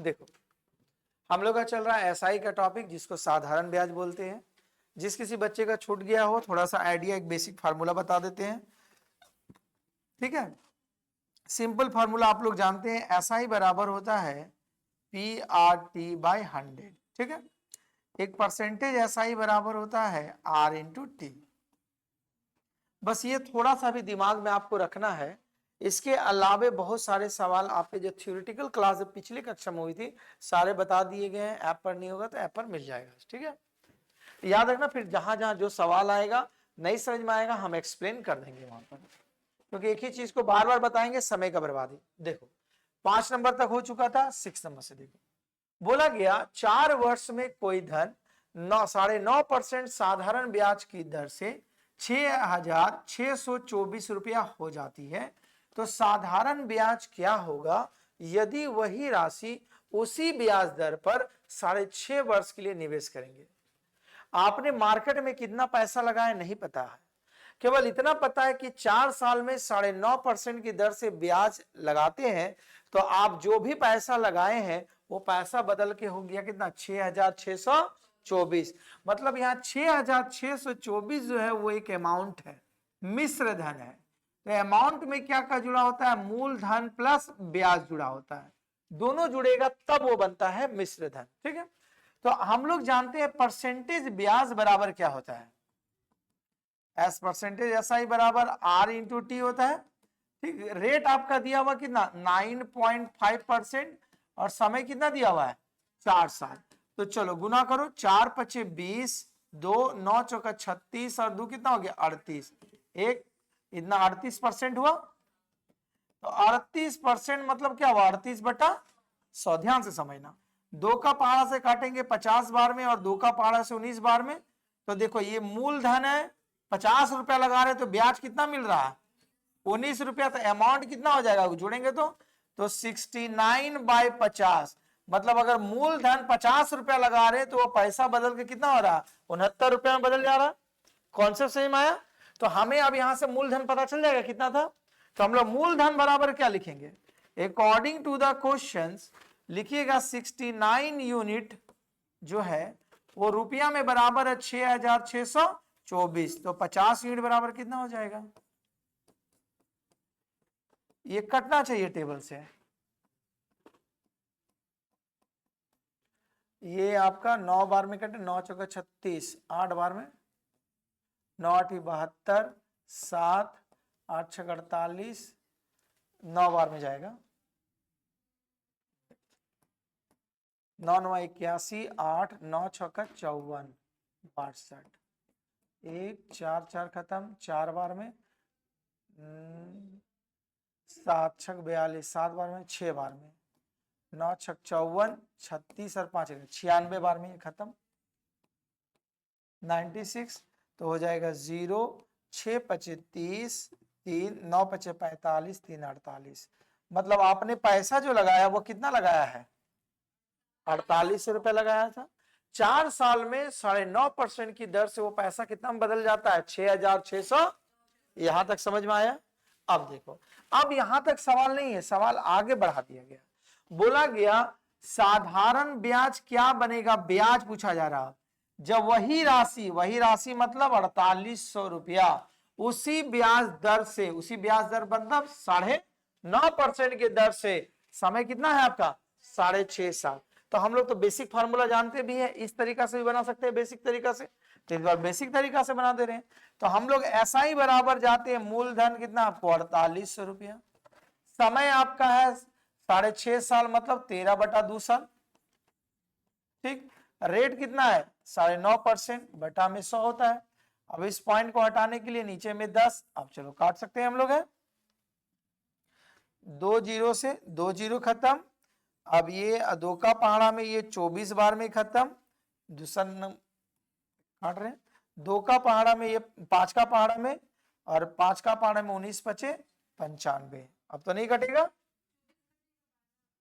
देखो हम लोग का चल रहा है एसआई का टॉपिक, जिसको साधारण ब्याज बोलते हैं। जिस किसी बच्चे का छूट गया हो, थोड़ा सा आइडिया, एक बेसिक फार्मूला बता देते हैं। ठीक है, सिंपल फार्मूला आप लोग जानते हैं, एसआई बराबर होता है पी आर टी बाई 100। ठीक है, एक परसेंटेज एसआई बराबर होता है आर इंटू टी। बस ये थोड़ा सा भी दिमाग में आपको रखना है। इसके अलावे बहुत सारे सवाल आपके जो थ्योरेटिकल क्लास पिछली कक्षा में हुई थी सारे बता दिए गए हैं। ऐप पर नहीं होगा तो ऐप पर मिल जाएगा। ठीक है, याद रखना, फिर जहां जहां जो सवाल आएगा नहीं समझ में आएगा हम एक्सप्लेन कर देंगे वहां पर, क्योंकि एक ही चीज को बार बार बताएंगे समय का बर्बादी। देखो 5 नंबर तक हो चुका था, 6 नंबर से देखो बोला गया 4 वर्ष में कोई धन 9.5% साधारण ब्याज की दर से 6,624 रुपया हो जाती है, तो साधारण ब्याज क्या होगा यदि वही राशि उसी ब्याज दर पर 6.5 वर्ष के लिए निवेश करेंगे। आपने मार्केट में कितना पैसा लगाया नहीं पता है, केवल इतना पता है कि 4 साल में 9.5% की दर से ब्याज लगाते हैं, तो आप जो भी पैसा लगाए हैं वो पैसा बदल के हो गया कितना 6,624। मतलब यहाँ 6,624 जो है वो एक अमाउंट है, मिश्र धन है। तो अमाउंट में क्या क्या जुड़ा होता है, मूलधन प्लस ब्याज जुड़ा होता है, दोनों जुड़ेगा तब वो बनता है मिश्र धन। ठीक है, तो हम लोग जानते हैं परसेंटेज ब्याज बराबर क्या होता है, एस परसेंटेज एस आई बराबर आर इंटू टी होता है। ठीक, रेट आपका दिया हुआ कितना 9.5% और समय कितना दिया हुआ है 4 साल। तो चलो गुना करो, 4 पचे 20, 2 9 चौका 36 और 2 कितना हो गया 38, एक इतना 38% हुआ। तो 38% मतलब क्या हुआ 38/100। ध्यान से समझना, 2 का पहाड़ा से काटेंगे 50 बार में और 2 का पहाड़ा से 19 बार में। तो देखो ये मूलधन है, 50 रुपया लगा रहे तो ब्याज कितना मिल रहा है 19 रुपया। तो अमाउंट कितना हो जाएगा जोड़ेंगे तो 69/50। मतलब अगर मूलधन 50 रुपया लगा रहे तो वो पैसा बदल के कितना हो रहा है 69 रुपया में बदल जा रहा है। कॉन्सेप्ट समझ में आया? तो हमें अब यहां से मूलधन पता चल जाएगा कितना था। तो हम लोग मूलधन बराबर क्या लिखेंगे, अकॉर्डिंग टू द क्वेश्चन लिखिएगा 69 यूनिट जो है वो रुपया में बराबर है 6,624। तो 50 यूनिट बराबर कितना हो जाएगा, ये कटना चाहिए टेबल से। ये आपका 9 बार में कटे, 9 चौका 36, 8 बार में 9 8 72, 7 8 6 48, 9 बार में जाएगा, 9 9 81, 8 9 6 54, 62, 1 4 4 खत्म, 4 बार में 7 6 42, 7 बार में 6 बार में 9 6 54, 36 और 5 96 बार में ये खत्म, 96। तो हो जाएगा 0 6 पचे 30, 3 9 पचे 45, 3 48। मतलब आपने पैसा जो लगाया वो कितना लगाया है 48 रुपया लगाया था। 4 साल में 9.5% की दर से वो पैसा कितना बदल जाता है 6,600। यहां तक समझ में आया? अब देखो, अब यहां तक सवाल नहीं है, सवाल आगे बढ़ा दिया गया। बोला गया साधारण ब्याज क्या बनेगा, ब्याज पूछा जा रहा, जब वही राशि मतलब 4800 रुपया उसी ब्याज दर से, उसी ब्याज दर मतलब 9.5% की दर से, समय कितना है आपका 6.5 साल। तो हम लोग तो बेसिक फार्मूला जानते भी है, इस तरीका से भी बना सकते हैं बेसिक तरीका से, तो इस बार बेसिक तरीका से बना दे रहे हैं। तो हम लोग ऐसा ही बराबर जाते हैं, मूलधन कितना आपको 4800 रुपया, समय आपका है 6.5 साल मतलब 13/2 साल। ठीक, रेट कितना है 9.5% बटा में 100 होता है। अब इस पॉइंट को हटाने के लिए नीचे में 10, अब चलो काट सकते हैं हम लोग, है 2 जीरो से 2 जीरो खत्म। अब ये 2 का पहाड़ा में ये 24 बार में खत्म, दूसरा काट रहे हैं 2 का पहाड़ा में ये 5 का पहाड़ा में और 5 का पहाड़ा में 19 पचे 95। अब तो नहीं कटेगा,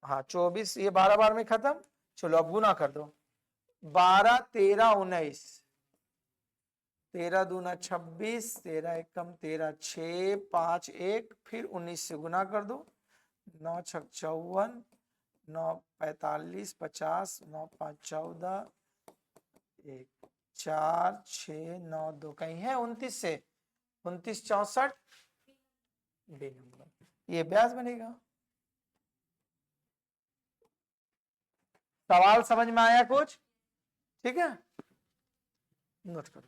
हाँ 24 ये 12 बार में खत्म। चलो अब गुना कर दो, 12 13 19, 13 दूना 26, 13 एकम 13, 6 5 1, फिर 19 से गुना कर दो, 9 6 54, 9 45 50 9 5 14 1 4 6 9 2 कहीं है 29 से 29 64 बी नंबर ये ब्याज बनेगा। सवाल समझ में आया कुछ? ठीक है, नोट करो।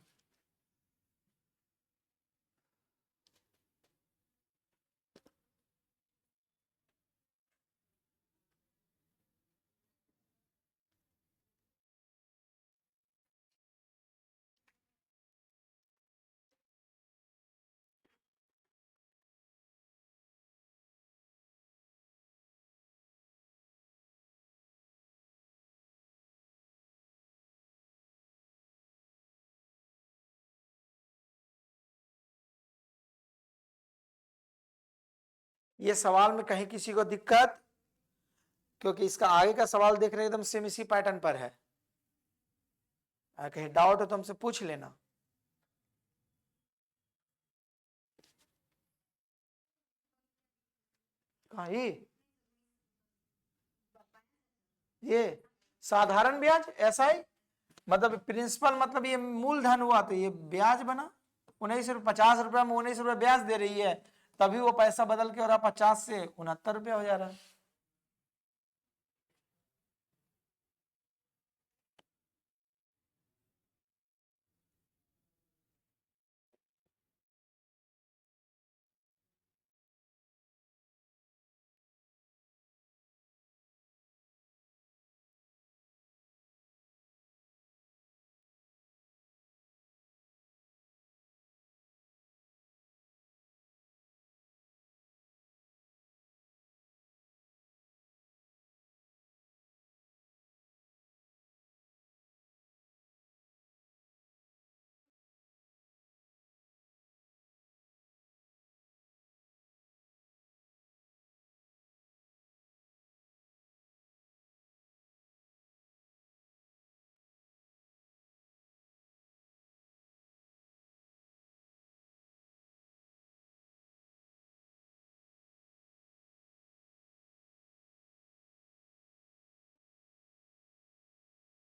ये सवाल में कहीं किसी को दिक्कत? क्योंकि इसका आगे का सवाल देख रहे हैं एकदम सेम इसी पैटर्न पर है। कहीं डाउट है तो हमसे पूछ लेना। कहा ये साधारण ब्याज ऐसा ही मतलब प्रिंसिपल मतलब ये मूलधन हुआ तो ये ब्याज बना 19 50 रुपया में 19 रुपया ब्याज दे रही है, तभी वो पैसा बदल के और 50 से 69 रुपया हो जा रहा है।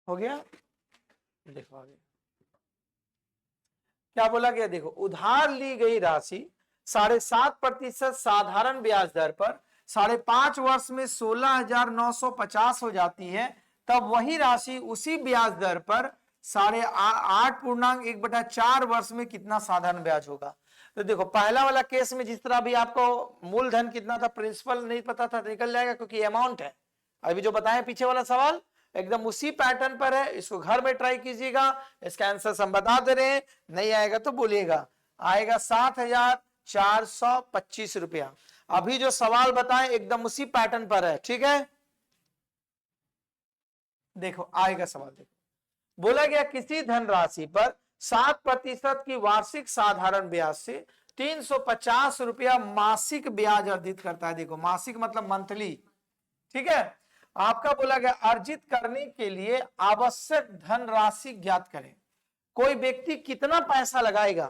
हो गया, देखो आगे क्या बोला गया। देखो उधार ली गई राशि 7.5% साधारण ब्याज दर पर 5.5 वर्ष में 16,950 हो जाती है, तब वही राशि उसी ब्याज दर पर 8.1/4 वर्ष में कितना साधारण ब्याज होगा। तो देखो पहला वाला केस में जिस तरह भी आपको मूलधन कितना था प्रिंसिपल नहीं पता था, निकल जाएगा क्योंकि अमाउंट है। अभी जो बताया पीछे वाला सवाल एकदम उसी पैटर्न पर है, इसको घर में ट्राई कीजिएगा। इसका आंसर हम बता दे रहे हैं, नहीं आएगा तो बोलिएगा। आएगा 7,425 रुपया। अभी जो सवाल बताएं एकदम उसी पैटर्न पर है, ठीक है। देखो आएगा सवाल, देखो बोला गया किसी धनराशि पर 7% की वार्षिक साधारण ब्याज से 350 रुपया मासिक ब्याज अर्जित करता है। देखो मासिक मतलब मंथली, ठीक है। आपका बोला गया अर्जित करने के लिए आवश्यक धनराशि ज्ञात करें। कोई व्यक्ति कितना पैसा लगाएगा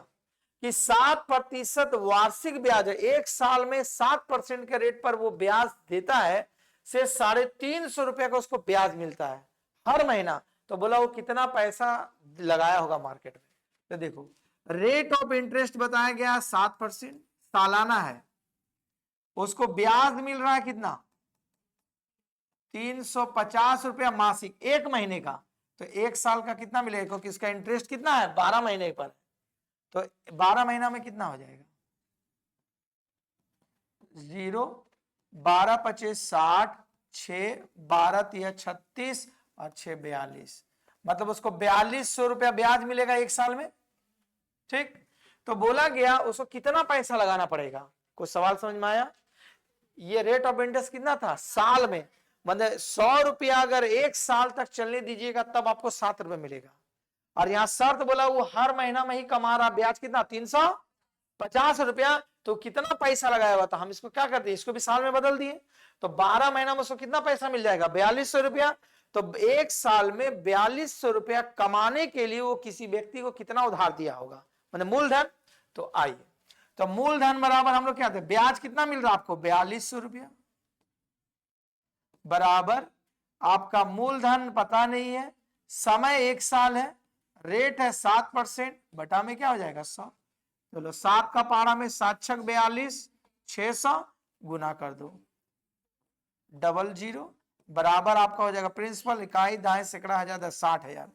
कि 7% वार्षिक ब्याज है, एक साल में 7% के रेट पर वो ब्याज देता है, से 350 रुपया का उसको ब्याज मिलता है हर महीना। तो बोला वो कितना पैसा लगाया होगा मार्केट में। तो देखो रेट ऑफ इंटरेस्ट बताया गया 7% सालाना है, उसको ब्याज मिल रहा है कितना 350 रुपया मासिक एक महीने का। तो एक साल का कितना मिलेगा क्योंकि इसका इंटरेस्ट कितना है 12 महीने पर, तो 12 महीना में कितना हो जाएगा 0 12 25 60 6 12 3 36 और 6 42, मतलब उसको 4200 रुपया ब्याज मिलेगा एक साल में, ठीक। तो बोला गया उसको कितना पैसा लगाना पड़ेगा। कुछ सवाल समझ में आया। ये रेट ऑफ इंटरेस्ट कितना था साल में, मतलब 100 रुपया अगर एक साल तक चलने दीजिएगा तब आपको 7 रुपए मिलेगा। और यहां शर्त बोला वो हर महीना में ही कमा रहा, ब्याज कितना 350 रुपया। तो कितना पैसा लगाया हुआ था, हम इसको क्या करते हैं इसको भी साल में बदल दिए, तो 12 महीना में उसको कितना पैसा मिल जाएगा 4200 रुपया। तो एक साल में 4200 रुपया कमाने के लिए वो किसी व्यक्ति को कितना उधार दिया होगा, मतलब मूलधन। तो आइए, तो मूलधन बराबर हम लोग क्या थे, ब्याज कितना मिल रहा है आपको 4200 रुपया, बराबर आपका मूलधन पता नहीं है, समय 1 साल है, रेट है 7%, बटा में क्या हो जाएगा 100। चलो 7 का पहाड़ा में 7 छक 42, 600 गुना कर दो 00 बराबर आपका हो जाएगा प्रिंसिपल इकाई दाएं सैकड़ा हजार 60,000।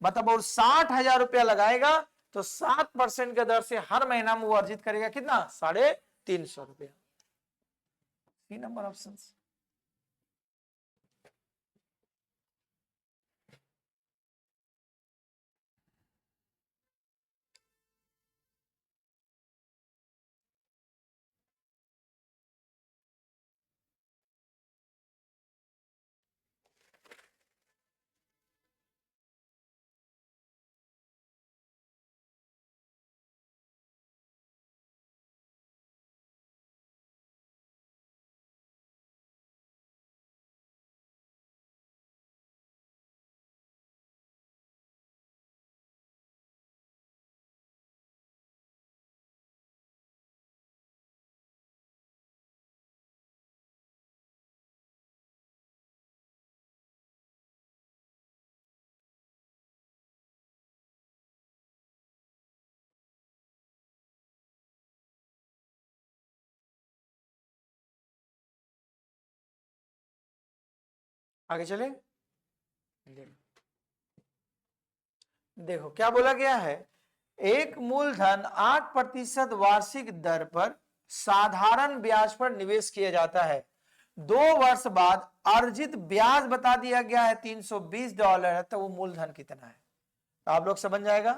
मतलब और 60,000 रुपया लगाएगा तो 7% के दर से हर महीना में वो अर्जित करेगा कितना 350 रुपया। 3 नंबर ऑप्शन। आगे चले, देखो क्या बोला गया है, एक मूलधन 8% वार्षिक दर पर साधारण ब्याज पर निवेश किया जाता है। 2 वर्ष बाद अर्जित ब्याज बता दिया गया है $320 है, तो वो मूलधन कितना है तो आप लोग समझ जाएगा।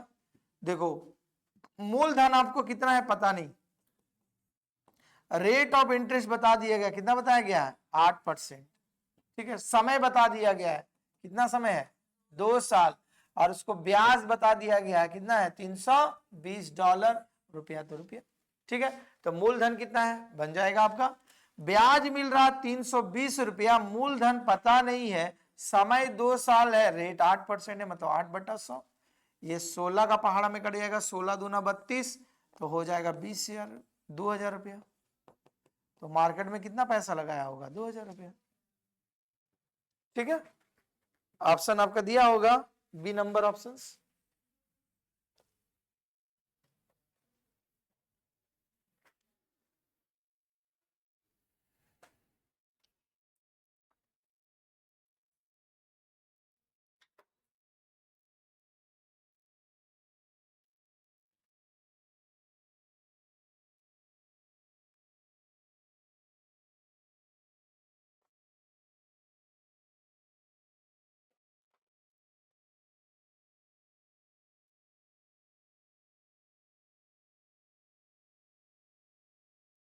देखो मूलधन आपको कितना है पता नहीं, रेट ऑफ इंटरेस्ट बता दिया गया, कितना बताया गया है 8%, ठीक है। समय बता दिया गया है, कितना समय है 2 साल, और उसको ब्याज बता दिया गया है कितना है $320 रुपया तो रुपया, ठीक है। तो मूलधन कितना है बन जाएगा आपका, ब्याज मिल रहा 320 रुपया, मूलधन पता नहीं है, समय 2 साल है, रेट 8% है, मतलब 8/100, ये 16 का पहाड़ा में कट जाएगा, 16 दूना 32, तो हो जाएगा 20,000 2,000 रुपया। तो मार्केट में कितना पैसा लगाया होगा 2,000 रुपया, ठीक है। ऑप्शन आपका दिया होगा बी नंबर ऑप्शंस।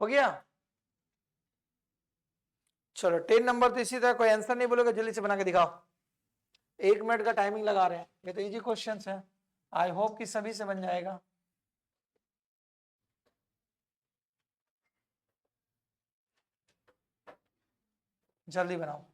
हो गया, चलो 10 नंबर तो इसी तरह, कोई आंसर नहीं बोलोगे जल्दी से बना के दिखाओ, 1 मिनट का टाइमिंग लगा रहे हैं, ये तो इजी क्वेश्चंस है, आई होप कि सभी से बन जाएगा। जल्दी बनाओ।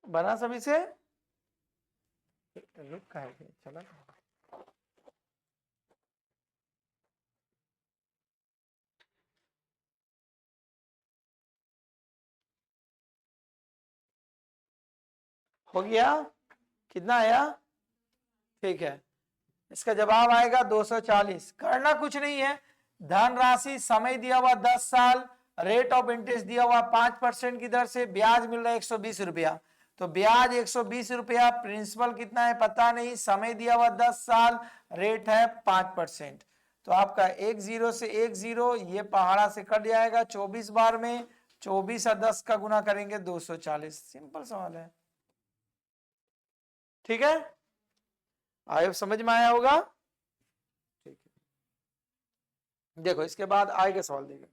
बना सभी से, रुक का है चला, हो गया, कितना आया, ठीक है। इसका जवाब आएगा 240। करना कुछ नहीं है, धनराशि समय दिया हुआ 10 साल, रेट ऑफ इंटरेस्ट दिया हुआ 5% की दर से, ब्याज मिल रहा है 120 रुपया, तो ब्याज 120 रुपया, प्रिंसिपल कितना है पता नहीं, समय दिया हुआ 10 साल, रेट है 5%, तो आपका 10 से 10 ये पहाड़ा से कट जाएगा 24 बार में, 24 और 10 का गुना करेंगे 240, सिंपल सवाल है, ठीक है। आयोग समझ में आया होगा, ठीक है। देखो इसके बाद आगे का सवाल देखो,